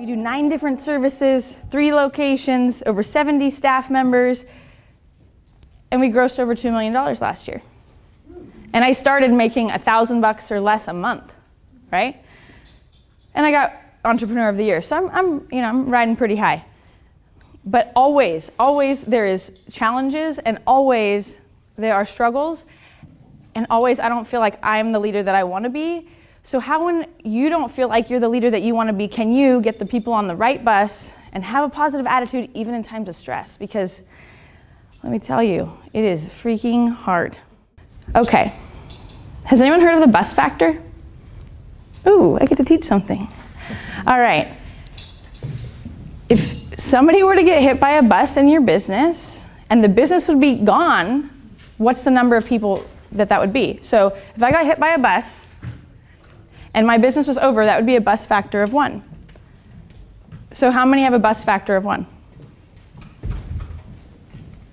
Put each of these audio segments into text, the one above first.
We do 9 different services, 3 locations, over 70 staff members, and we grossed over $2 million last year. And I started making $1,000 or less a month, right? And I got Entrepreneur of the Year, so I'm riding pretty high. But always there is challenges, and always there are struggles, and always I don't feel like I'm the leader that I want to be. So how, when you don't feel like you're the leader that you want to be, can you get the people on the right bus and have a positive attitude even in times of stress? Because let me tell you, it is freaking hard. Okay, has anyone heard of the bus factor? Ooh, I get to teach something. All right, if somebody were to get hit by a bus in your business and the business would be gone, what's the number of people that would be? So if I got hit by a bus and my business was over, that would be a bus factor of 1. So how many have a bus factor of 1?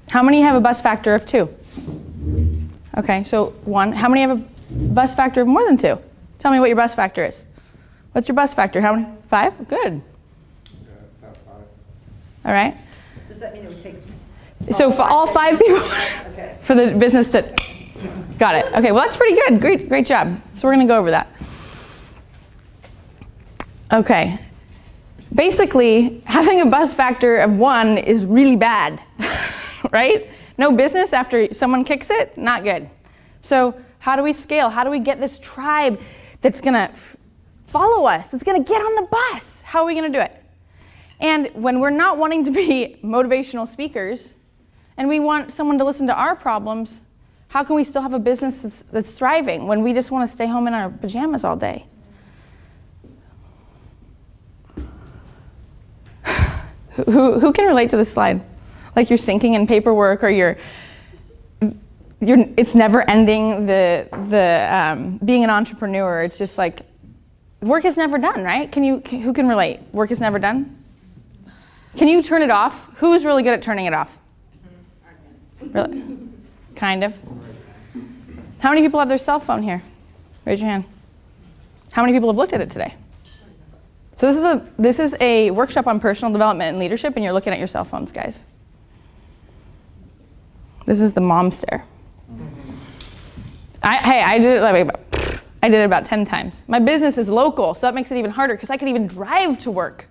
How many have a bus factor of 2? Okay, so 1. How many have a bus factor of more than 2? Tell me what your bus factor is. What's your bus factor? How many? 5? Good. About 5. All right. Does that mean it would take? So for all 5 people, Okay. for the business to, got it. Okay, well that's pretty good. Great job. So we're gonna go over that. Okay. Basically, having a bus factor of 1 is really bad, right? No business after someone kicks it, not good. So how do we scale? How do we get this tribe that's gonna follow us, that's gonna get on the bus? How are we gonna do it? And when we're not wanting to be motivational speakers, and we want someone to listen to our problems, how can we still have a business that's thriving when we just wanna stay home in our pajamas all day? Who can relate to this slide? Like you're sinking in paperwork, or it's never ending, being an entrepreneur. It's just like, work is never done, right? Who can relate? Work is never done? Can you turn it off? Who's really good at turning it off? Really? Kind of. How many people have their cell phone here? Raise your hand. How many people have looked at it today? So this is a workshop on personal development and leadership, and you're looking at your cell phones, guys. This is the mom stare. I did it about 10 times. My business is local, so that makes it even harder because I could even drive to work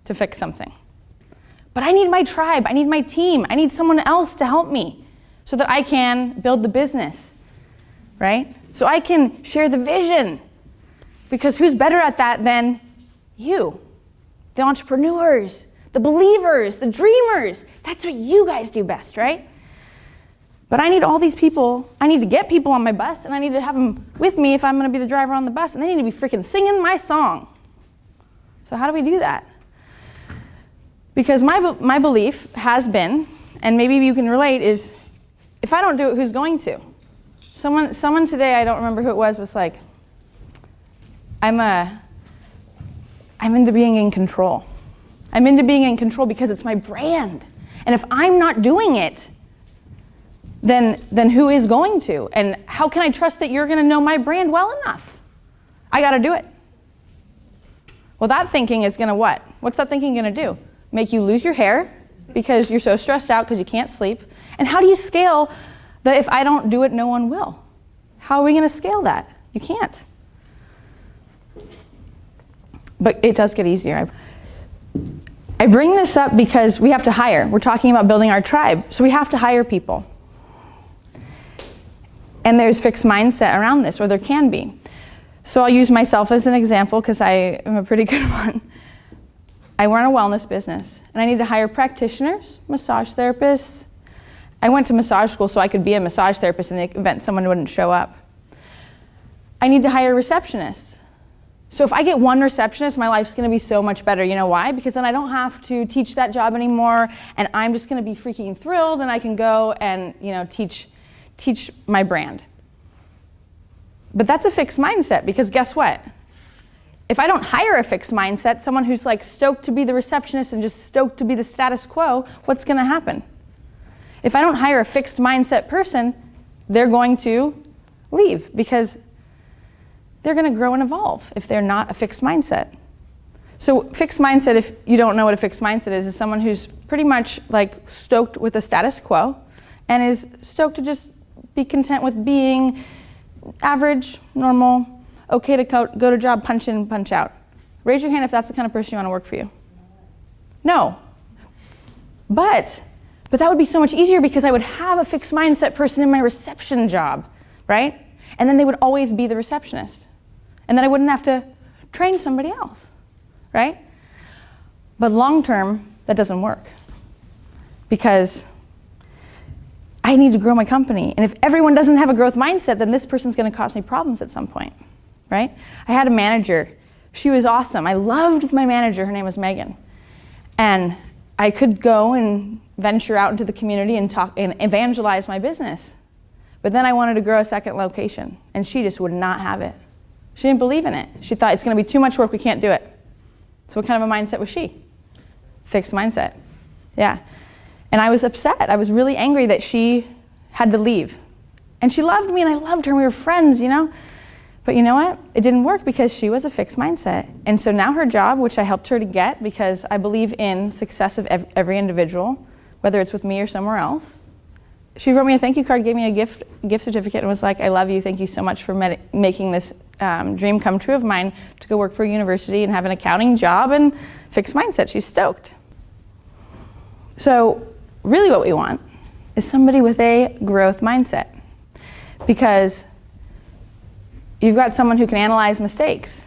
to fix something. But I need my tribe, I need my team, I need someone else to help me so that I can build the business, right? So I can share the vision, because who's better at that than you? The entrepreneurs, the believers, the dreamers. That's what you guys do best, right? But I need all these people. I need to get people on my bus, and I need to have them with me if I'm going to be the driver on the bus, and they need to be freaking singing my song. So how do we do that? Because my belief has been, and maybe you can relate, is if I don't do it, who's going to? Someone today, I don't remember who it was like, I'm into being in control. I'm into being in control because it's my brand. And if I'm not doing it, then who is going to? And how can I trust that you're gonna know my brand well enough? I gotta do it. Well, that thinking is gonna what? What's that thinking gonna do? Make you lose your hair because you're so stressed out because you can't sleep. And how do you scale that if I don't do it, no one will? How are we gonna scale that? You can't. But it does get easier. I bring this up because we have to hire. We're talking about building our tribe, so we have to hire people. And there's fixed mindset around this, or there can be. So I'll use myself as an example because I am a pretty good one. I run a wellness business, and I need to hire practitioners, massage therapists. I went to massage school so I could be a massage therapist in the event someone wouldn't show up. I need to hire receptionists. So if I get one receptionist, my life's gonna be so much better. You know why? Because then I don't have to teach that job anymore, and I'm just gonna be freaking thrilled, and I can go and teach my brand. But that's a fixed mindset, because guess what? If I don't hire a fixed mindset, someone who's like stoked to be the receptionist and just stoked to be the status quo, what's gonna happen? If I don't hire a fixed mindset person, they're going to leave because they're gonna grow and evolve if they're not a fixed mindset. So fixed mindset, if you don't know what a fixed mindset is someone who's pretty much like stoked with the status quo and is stoked to just be content with being average, normal, okay to go to job, punch in, punch out. Raise your hand if that's the kind of person you want to work for you. No. But that would be so much easier because I would have a fixed mindset person in my reception job, right? And then they would always be the receptionist. And then I wouldn't have to train somebody else, right? But long term, that doesn't work because I need to grow my company. And if everyone doesn't have a growth mindset, then this person's going to cause me problems at some point, right? I had a manager. She was awesome. I loved my manager. Her name was Megan. And I could go and venture out into the community and talk and evangelize my business. But then I wanted to grow a second location, and she just would not have it. She didn't believe in it. She thought it's going to be too much work, we can't do it. So what kind of a mindset was she? Fixed mindset. Yeah. And I was upset. I was really angry that she had to leave. And she loved me and I loved her and we were friends, you know? But you know what? It didn't work because she was a fixed mindset. And so now her job, which I helped her to get because I believe in success of every individual, whether it's with me or somewhere else, she wrote me a thank you card, gave me a gift certificate, and was like, I love you, thank you so much for making this dream come true of mine to go work for a university and have an accounting job and fixed mindset. She's stoked. So really what we want is somebody with a growth mindset, because you've got someone who can analyze mistakes.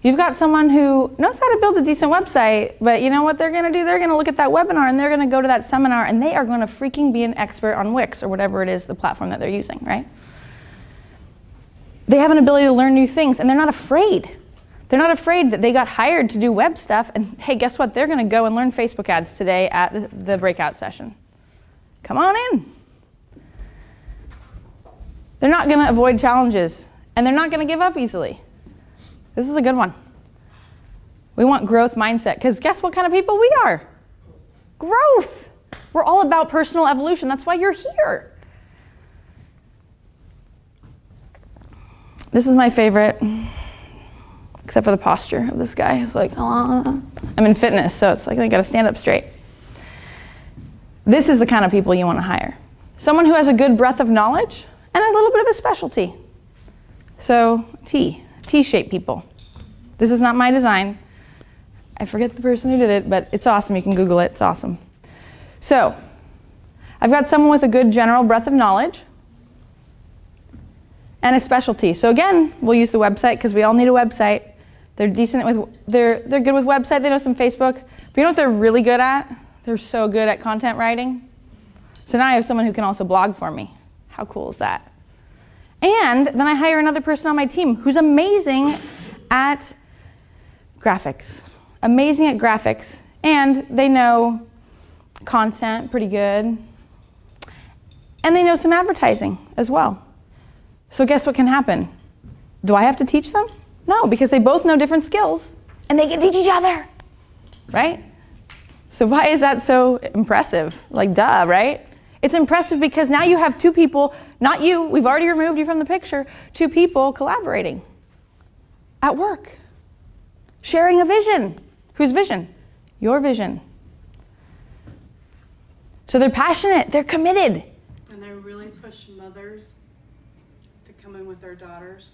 You've got someone who knows how to build a decent website, but you know what they're gonna do? They're gonna look at that webinar and they're gonna go to that seminar and they are gonna freaking be an expert on Wix or whatever it is, the platform that they're using, right? They have an ability to learn new things and they're not afraid. They're not afraid that they got hired to do web stuff and hey, guess what? They're gonna go and learn Facebook ads today at the breakout session. Come on in. They're not gonna avoid challenges and they're not gonna give up easily. This is a good one. We want growth mindset, because guess what kind of people we are? Growth. We're all about personal evolution. That's why you're here. This is my favorite, except for the posture of this guy. It's like, I'm in fitness, so it's like I gotta stand up straight. This is the kind of people you wanna hire. Someone who has a good breadth of knowledge and a little bit of a specialty. So T-shaped people. This is not my design. I forget the person who did it, but it's awesome. You can Google it. It's awesome. So I've got someone with a good general breadth of knowledge and a specialty. So again, we'll use the website because we all need a website. They're decent with, they're good with website. They know some Facebook. But you know what they're really good at? They're so good at content writing. So now I have someone who can also blog for me. How cool is that? And then I hire another person on my team who's amazing at graphics. Amazing at graphics. And they know content pretty good. And they know some advertising as well. So guess what can happen? Do I have to teach them? No, because they both know different skills and they can teach each other, right? So why is that so impressive? Like, duh, right? It's impressive because now you have two people, not you, we've already removed you from the picture, two people collaborating at work, sharing a vision. Whose vision? Your vision. So they're passionate, they're committed. And they really push mothers to come in with their daughters,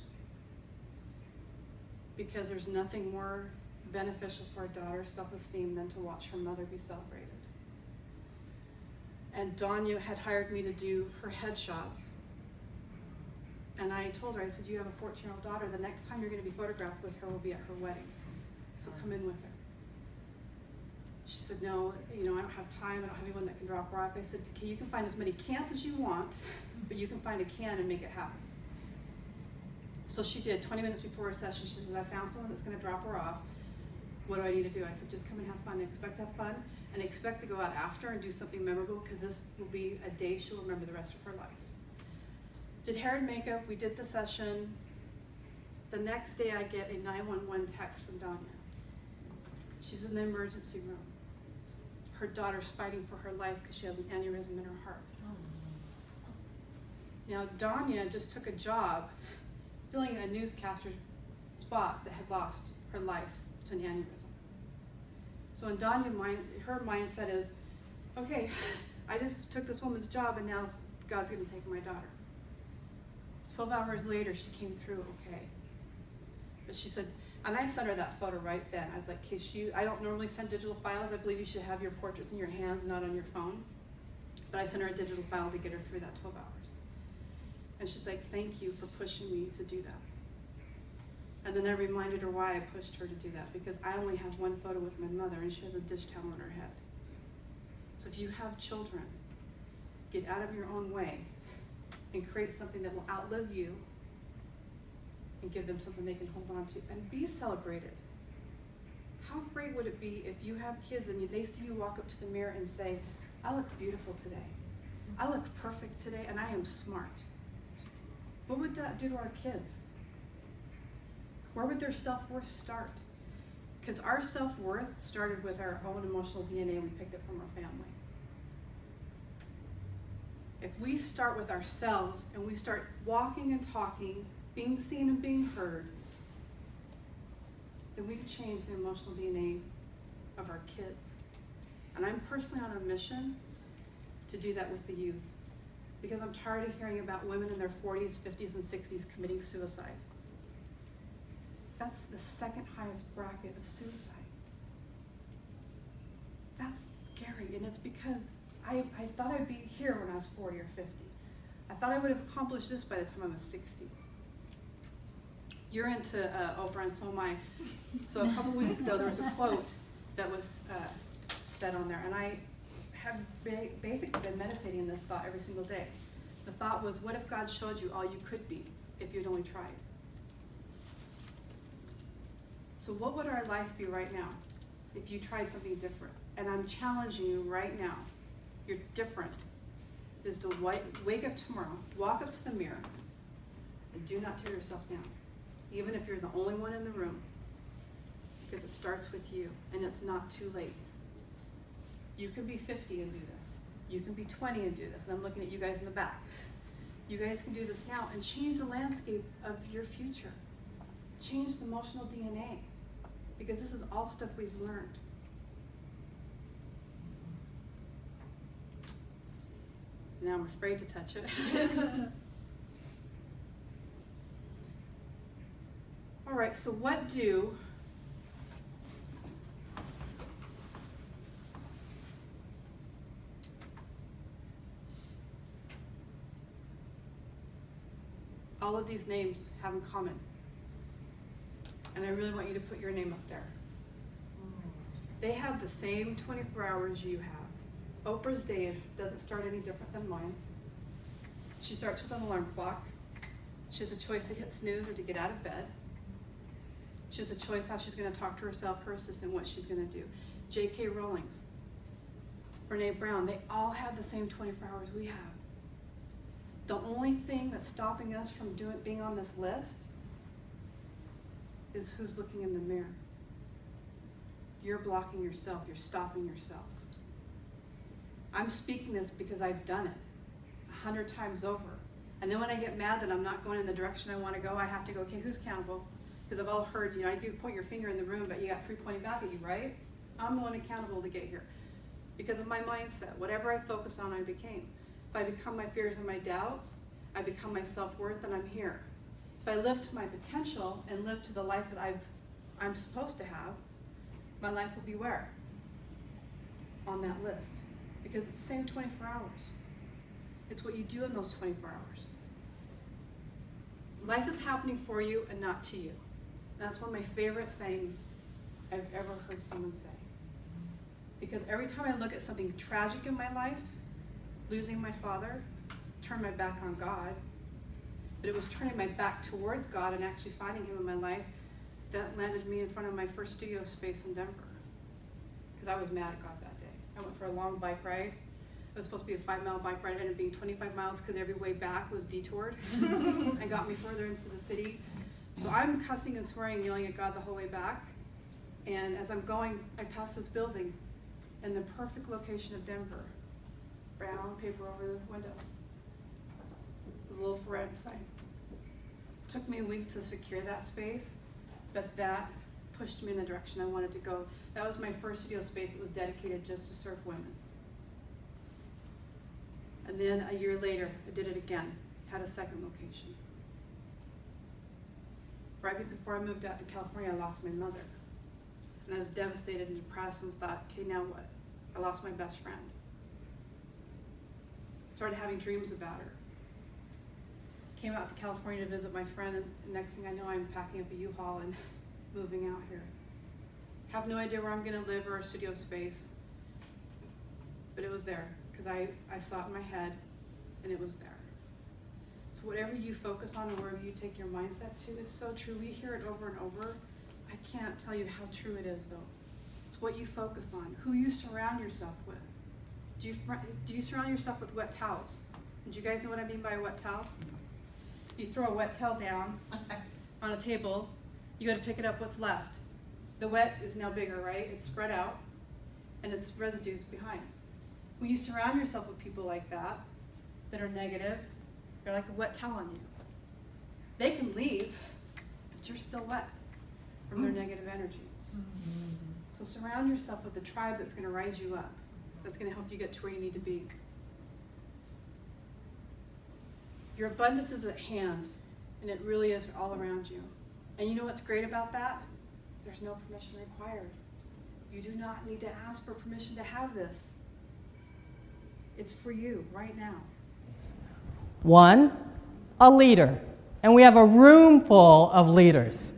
because there's nothing more beneficial for a daughter's self-esteem than to watch her mother be celebrated. And Danya had hired me to do her headshots. And I told her, I said, you have a 14-year-old daughter. The next time you're going to be photographed with her will be at her wedding. So come in with her. She said, no, I don't have time. I don't have anyone that can drop her off. I said, okay, you can find as many cans as you want, but you can find a can and make it happen. So she did. 20 minutes before her session, she said, I found someone that's going to drop her off. What do I need to do? I said, just come and have fun. Expect to have fun. And expect to go out after and do something memorable, because this will be a day she'll remember the rest of her life. Did hair and makeup, we did the session. The next day I get a 911 text from Danya. She's in the emergency room. Her daughter's fighting for her life because she has an aneurysm in her heart. Now Danya just took a job filling a newscaster's spot that had lost her life to an aneurysm. So in her mindset is, okay, I just took this woman's job and now God's gonna take my daughter. 12 hours later, she came through okay. But she said, and I sent her that photo right then. I was like, I don't normally send digital files. I believe you should have your portraits in your hands, not on your phone. But I sent her a digital file to get her through that 12 hours. And she's like, thank you for pushing me to do that. And then I reminded her why I pushed her to do that, because I only have one photo with my mother and she has a dish towel on her head. So if you have children, get out of your own way and create something that will outlive you and give them something they can hold on to and be celebrated. How great would it be if you have kids and they see you walk up to the mirror and say, I look beautiful today. I look perfect today and I am smart. What would that do to our kids? Where would their self-worth start? Because our self-worth started with our own emotional DNA and we picked it from our family. If we start with ourselves and we start walking and talking, being seen and being heard, then we can change the emotional DNA of our kids. And I'm personally on a mission to do that with the youth, because I'm tired of hearing about women in their 40s, 50s, and 60s committing suicide. That's the second highest bracket of suicide. That's scary, and it's because I thought I'd be here when I was 40 or 50. I thought I would have accomplished this by the time I was 60. You're into Oprah, and so am I. So a couple weeks ago, there was a quote that was said on there, and I have basically been meditating this thought every single day. The thought was, what if God showed you all you could be if you'd only tried? So what would our life be right now if you tried something different? And I'm challenging you right now. You're different. Is to wake up tomorrow, walk up to the mirror, and do not tear yourself down. Even if you're the only one in the room, because it starts with you, and it's not too late. You can be 50 and do this. You can be 20 and do this. And I'm looking at you guys in the back. You guys can do this now and change the landscape of your future. Change the emotional DNA, because this is all stuff we've learned. Now I'm afraid to touch it. All right, so what do all of these names have in common? And I really want you to put your name up there. They have the same 24 hours you have. Oprah's day doesn't start any different than mine. She starts with an alarm clock. She has a choice to hit snooze or to get out of bed. She has a choice how she's going to talk to herself, her assistant, what she's going to do. J.K. Rowling's, Brene Brown, they all have the same 24 hours we have. The only thing that's stopping us from being on this list is who's looking in the mirror. You're blocking yourself. You're stopping yourself. I'm speaking this because I've done it 100 times over. And then when I get mad that I'm not going in the direction I want to go, I have to go, okay, who's accountable? Because I've all heard, you point your finger in the room, but you got three pointing back at you, right? I'm the one accountable to get here. Because of my mindset, whatever I focus on, I became. If I become my fears and my doubts, I become my self-worth, and I'm here. If I live to my potential and live to the life that I'm supposed to have, my life will be where? On that list. Because it's the same 24 hours. It's what you do in those 24 hours. Life is happening for you and not to you. And that's one of my favorite sayings I've ever heard someone say. Because every time I look at something tragic in my life, losing my father, turn my back on God, but it was turning my back towards God and actually finding him in my life that landed me in front of my first studio space in Denver. Because I was mad at God that day. I went for a long bike ride. It was supposed to be a 5-mile bike ride. It ended up being 25 miles because every way back was detoured and got me further into the city. So I'm cussing and swearing and yelling at God the whole way back. And as I'm going, I pass this building in the perfect location of Denver. Brown paper over the windows. With a little for rent sign. Took me a week to secure that space, but that pushed me in the direction I wanted to go. That was my first studio space that was dedicated just to serve women. And then a year later, I did it again, had a second location. Right before I moved out to California, I lost my mother. And I was devastated and depressed and thought, okay, now what? I lost my best friend. Started having dreams about her. Came out to California to visit my friend, and next thing I know, I'm packing up a U-Haul and moving out here. Have no idea where I'm gonna live or a studio space, but it was there, because I saw it in my head, and it was there. So whatever you focus on and wherever you take your mindset to is so true. We hear it over and over. I can't tell you how true it is, though. It's what you focus on, who you surround yourself with. Do you surround yourself with wet towels? Do you guys know what I mean by a wet towel? You throw a wet towel down on a table, you gotta pick it up, what's left? The wet is now bigger, right? It's spread out, and its residues behind. When you surround yourself with people like that are negative, they're like a wet towel on you. They can leave, but you're still wet from their negative energy. So surround yourself with the tribe that's gonna rise you up, that's gonna help you get to where you need to be. Your abundance is at hand, and it really is all around you. And you know what's great about that? There's no permission required. You do not need to ask for permission to have this. It's for you right now. 1, a leader. And we have a room full of leaders.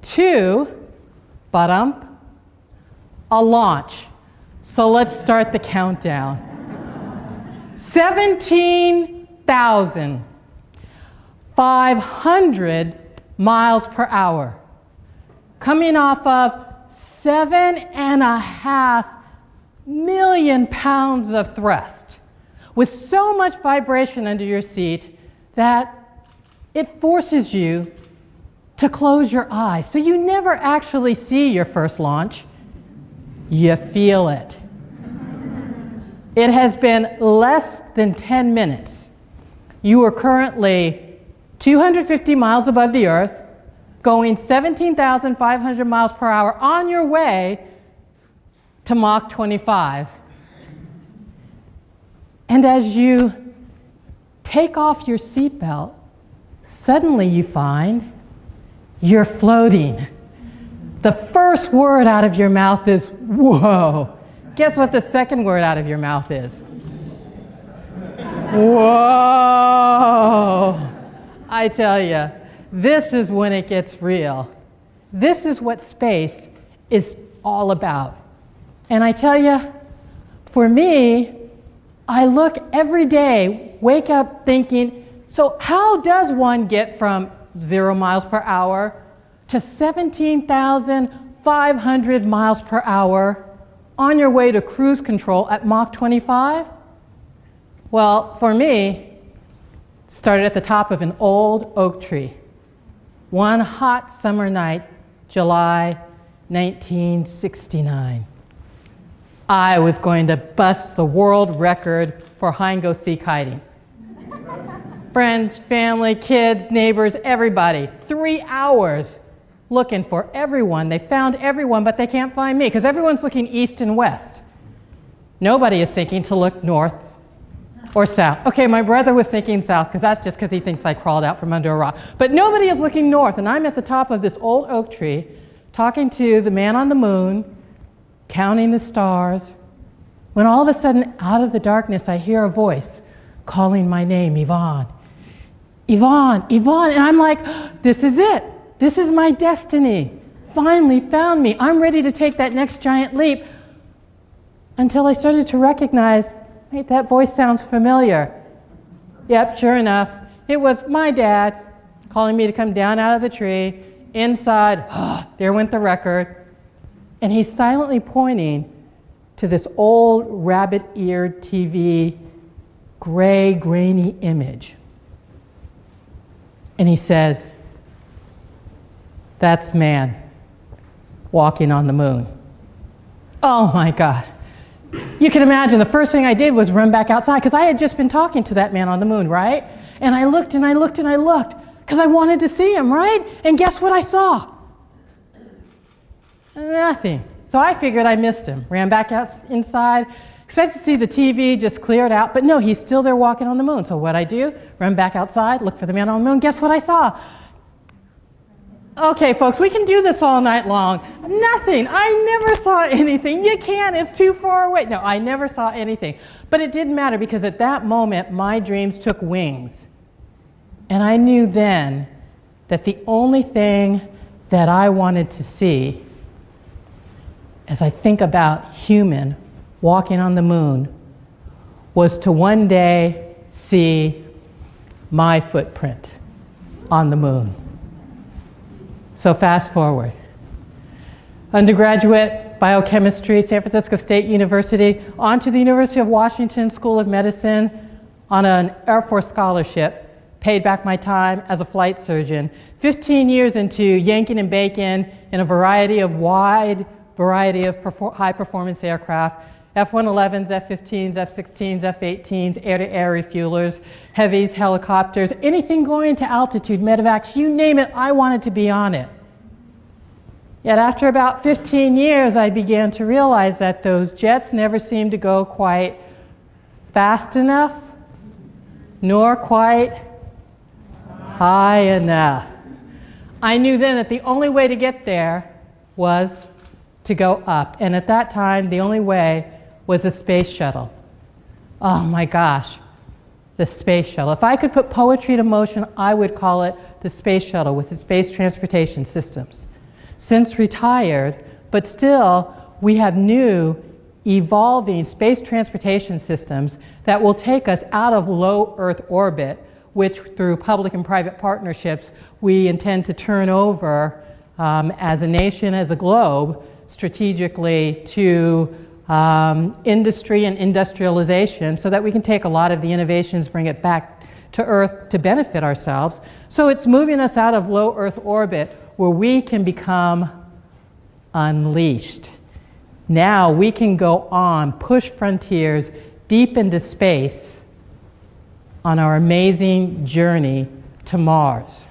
2, a launch. So let's start the countdown. 17,500 miles per hour. Coming off of 7.5 million pounds of thrust, with so much vibration under your seat that it forces you to close your eyes. So you never actually see your first launch. You feel it. It has been less than 10 minutes. You are currently 250 miles above the Earth, going 17,500 miles per hour on your way to Mach 25. And as you take off your seatbelt, suddenly you find you're floating. The first word out of your mouth is, whoa. Guess what the second word out of your mouth is? Whoa. I tell you, this is when it gets real. This is what space is all about. And I tell you, for me, I look every day, wake up thinking, so how does one get from 0 miles per hour to 17,500 miles per hour on your way to cruise control at Mach 25? Well, for me, it started at the top of an old oak tree. One hot summer night, July 1969. I was going to bust the world record for hide-and-go-seek hiding. Friends, family, kids, neighbors, everybody. 3 hours looking for everyone. They found everyone, but they can't find me because everyone's looking east and west. Nobody is thinking to look north or south. Okay, my brother was thinking south because that's just because he thinks I crawled out from under a rock. But nobody is looking north, and I'm at the top of this old oak tree talking to the man on the moon, counting the stars, when all of a sudden, out of the darkness, I hear a voice calling my name, Yvonne. Yvonne, Yvonne, and I'm like, this is it. This is my destiny. Finally found me. I'm ready to take that next giant leap. Until I started to recognize, wait, that voice sounds familiar. Yep, sure enough, it was my dad calling me to come down out of the tree. Inside, there went the record. And he's silently pointing to this old rabbit-eared TV, gray, grainy image. And he says, that's man walking on the moon. Oh my God. You can imagine the first thing I did was run back outside because I had just been talking to that man on the moon, right? And I looked and I looked and I looked because I wanted to see him, right? And guess what I saw? Nothing. So I figured I missed him. Ran back out inside, expected to see the TV just cleared out, but no, he's still there walking on the moon. So what I do, run back outside, look for the man on the moon. Guess what I saw? Okay, folks, we can do this all night long. Nothing. I never saw anything. You can't. It's too far away. No, I never saw anything. But it didn't matter because at that moment, my dreams took wings. And I knew then that the only thing that I wanted to see as I think about human walking on the moon was to one day see my footprint on the moon. So fast forward. Undergraduate biochemistry, San Francisco State University, on to the University of Washington School of Medicine on an Air Force scholarship, paid back my time as a flight surgeon. 15 years into yanking and baking in a wide variety of high-performance aircraft, F-111s, F-15s, F-16s, F-18s, air-to-air refuelers, heavies, helicopters, anything going to altitude, medevacs, you name it, I wanted to be on it. Yet after about 15 years, I began to realize that those jets never seemed to go quite fast enough, nor quite high enough. I knew then that the only way to get there was to go up. And at that time, the only way was a space shuttle. Oh my gosh, the space shuttle. If I could put poetry to motion, I would call it the space shuttle with its space transportation systems. Since retired, but still, we have new, evolving space transportation systems that will take us out of low Earth orbit, which through public and private partnerships, we intend to turn over as a nation, as a globe, strategically to industry and industrialization so that we can take a lot of the innovations, bring it back to Earth to benefit ourselves. So it's moving us out of low Earth orbit where we can become unleashed. Now we can go on, push frontiers deep into space on our amazing journey to Mars.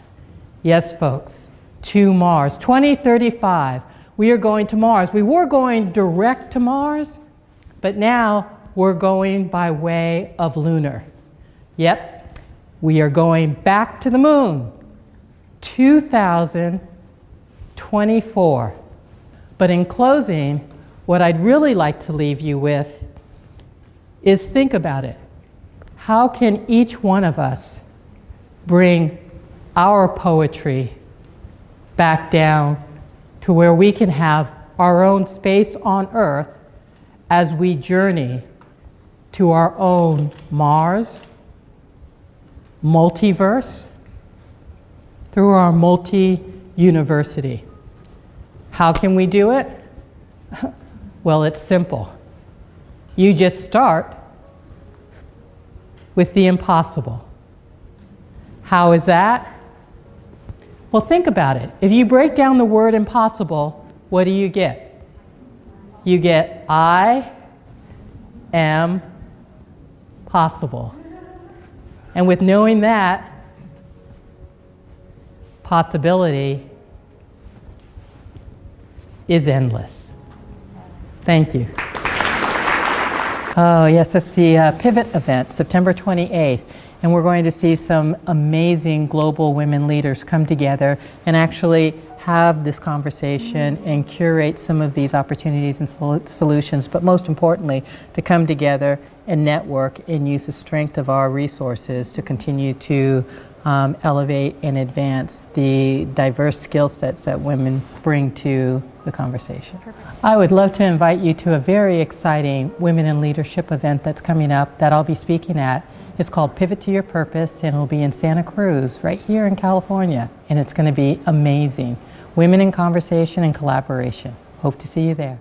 Yes, folks, to Mars. 2035. We are going to Mars. We were going direct to Mars, but now we're going by way of lunar. Yep, we are going back to the moon. 2024. But in closing, what I'd really like to leave you with is think about it. How can each one of us bring our poetry back down to where we can have our own space on Earth as we journey to our own Mars, multiverse, through our multi-university. How can we do it? Well, it's simple. You just start with the impossible. How is that? Well, think about it. If you break down the word impossible, what do you get? You get I am possible. And with knowing that, possibility is endless. Thank you. Oh, yes, that's the Pivot event, September 28th. And we're going to see some amazing global women leaders come together and actually have this conversation and curate some of these opportunities and solutions, but most importantly, to come together and network and use the strength of our resources to continue to elevate and advance the diverse skill sets that women bring to the conversation. I would love to invite you to a very exciting Women in Leadership event that's coming up that I'll be speaking at. It's called Pivot to Your Purpose, and it'll be in Santa Cruz, right here in California. And it's going to be amazing. Women in conversation and collaboration. Hope to see you there.